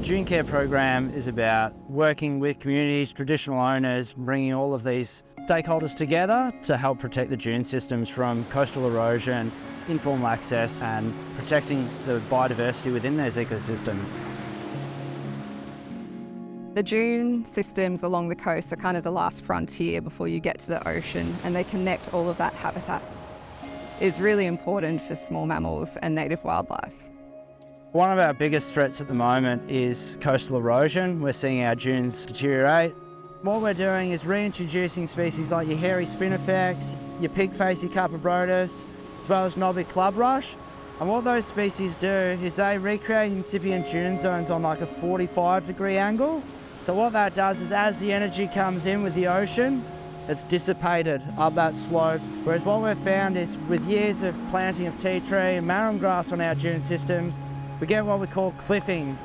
Dunecare program is about working with communities, traditional owners, bringing all of these stakeholders together to help protect the dune systems from coastal erosion, informal access and protecting the biodiversity within those ecosystems. The dune systems along the coast are kind of the last frontier before you get to the ocean, and they connect all of that habitat. It's really important for small mammals and native wildlife. One of our biggest threats at the moment is coastal erosion. We're seeing our dunes deteriorate. What we're doing is reintroducing species like your hairy spinifex, your pig-facey Capibrotus, as well as knobby clubrush. And what those species do is they recreate incipient dune zones on like a 45-degree angle. So what that does is as the energy comes in with the ocean, it's dissipated up that slope. Whereas what we've found is with years of planting of tea tree and marram grass on our dune systems, we get what we call cliffing.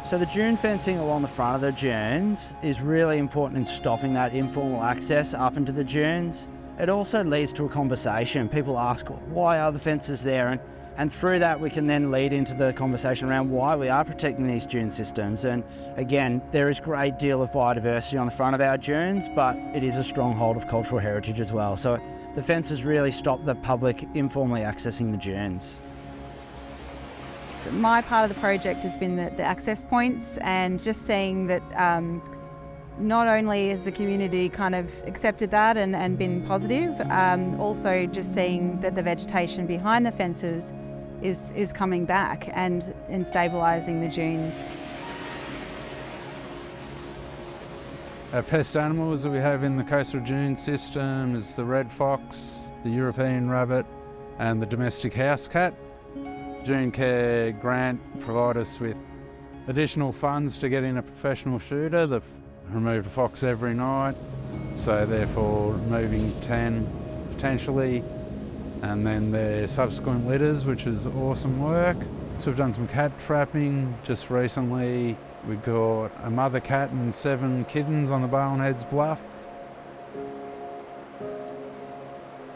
So the dune fencing along the front of the dunes is really important in stopping that informal access up into the dunes. It also leads to a conversation. People ask, why are the fences there? And through that, we can then lead into the conversation around why we are protecting these dune systems. And again, there is a great deal of biodiversity on the front of our dunes, but it is a stronghold of cultural heritage as well. So the fences really stop the public informally accessing the dunes. My part of the project has been the access points, and just seeing that not only has the community kind of accepted that and been positive, also just seeing that the vegetation behind the fences is coming back and stabilising the dunes. Our pest animals that we have in the coastal dune system is the red fox, the European rabbit and the domestic house cat. Dunecare grant provide us with additional funds to get in a professional shooter. They've removed a fox every night, so therefore removing 10 potentially, and then their subsequent litters, which is awesome work. So we've done some cat trapping just recently. We got a mother cat and 7 kittens on the Boneheads Bluff.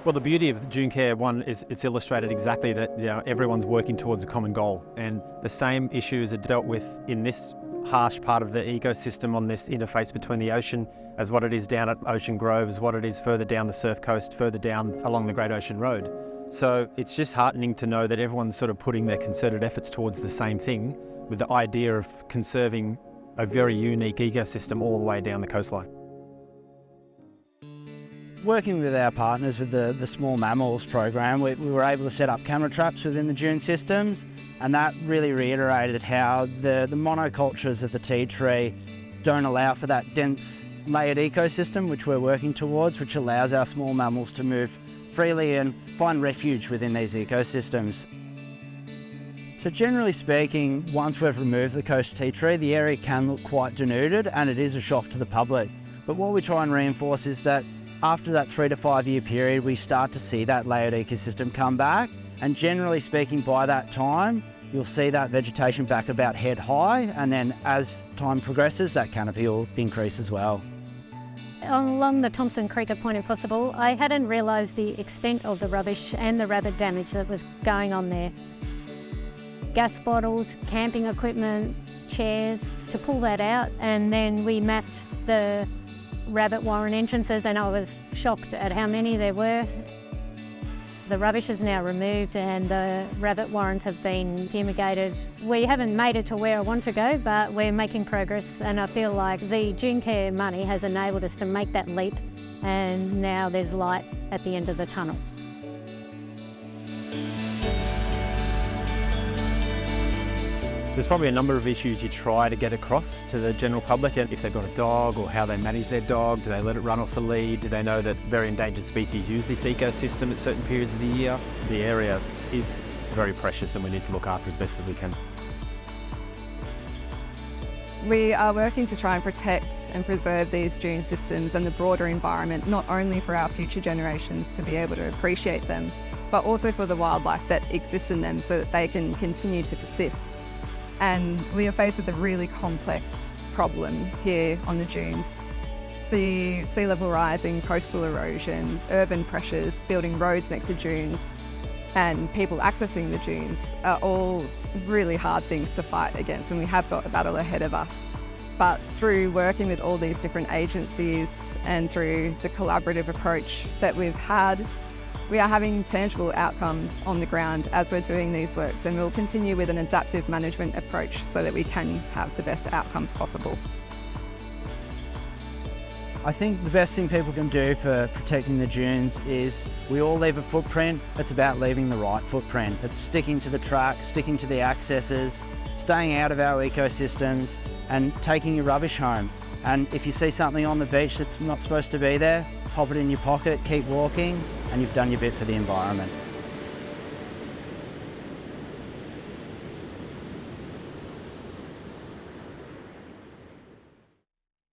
Well, the beauty of the Dunecare one is it's illustrated exactly that everyone's working towards a common goal, and the same issues are dealt with in this harsh part of the ecosystem on this interface between the ocean as what it is down at Ocean Grove, as what it is further down the surf coast, further down along the Great Ocean Road. So it's just heartening to know that everyone's sort of putting their concerted efforts towards the same thing, with the idea of conserving a very unique ecosystem all the way down the coastline. Working with our partners with the Small Mammals program, we were able to set up camera traps within the dune systems, and that really reiterated how the monocultures of the tea tree don't allow for that dense layered ecosystem which we're working towards, which allows our small mammals to move freely and find refuge within these ecosystems. So generally speaking, once we've removed the coast tea tree, the area can look quite denuded and it is a shock to the public. But what we try and reinforce is that after that 3 to 5 year period, we start to see that layered ecosystem come back. And generally speaking, by that time, you'll see that vegetation back about head high. And then as time progresses, that canopy will increase as well. Along the Thompson Creek at Point Impossible, I hadn't realised the extent of the rubbish and the rabbit damage that was going on there. Gas bottles, camping equipment, chairs, to pull that out, and then we mapped the rabbit warren entrances, and I was shocked at how many there were. The rubbish is now removed and the rabbit warrens have been fumigated. We haven't made it to where I want to go, but we're making progress, and I feel like the Dunecare money has enabled us to make that leap, and now there's light at the end of the tunnel. There's probably a number of issues you try to get across to the general public, and if they've got a dog or how they manage their dog, do they let it run off the lead, do they know that very endangered species use this ecosystem at certain periods of the year. The area is very precious and we need to look after as best as we can. We are working to try and protect and preserve these dune systems and the broader environment, not only for our future generations to be able to appreciate them, but also for the wildlife that exists in them so that they can continue to persist. And we are faced with a really complex problem here on the dunes. The sea level rising, coastal erosion, urban pressures, building roads next to dunes, and people accessing the dunes are all really hard things to fight against, and we have got a battle ahead of us. But through working with all these different agencies and through the collaborative approach that we've had, we are having tangible outcomes on the ground as we're doing these works, and we'll continue with an adaptive management approach so that we can have the best outcomes possible. I think the best thing people can do for protecting the dunes is we all leave a footprint. It's about leaving the right footprint. It's sticking to the tracks, sticking to the accesses, staying out of our ecosystems and taking your rubbish home. And if you see something on the beach that's not supposed to be there, pop it in your pocket, keep walking, and you've done your bit for the environment.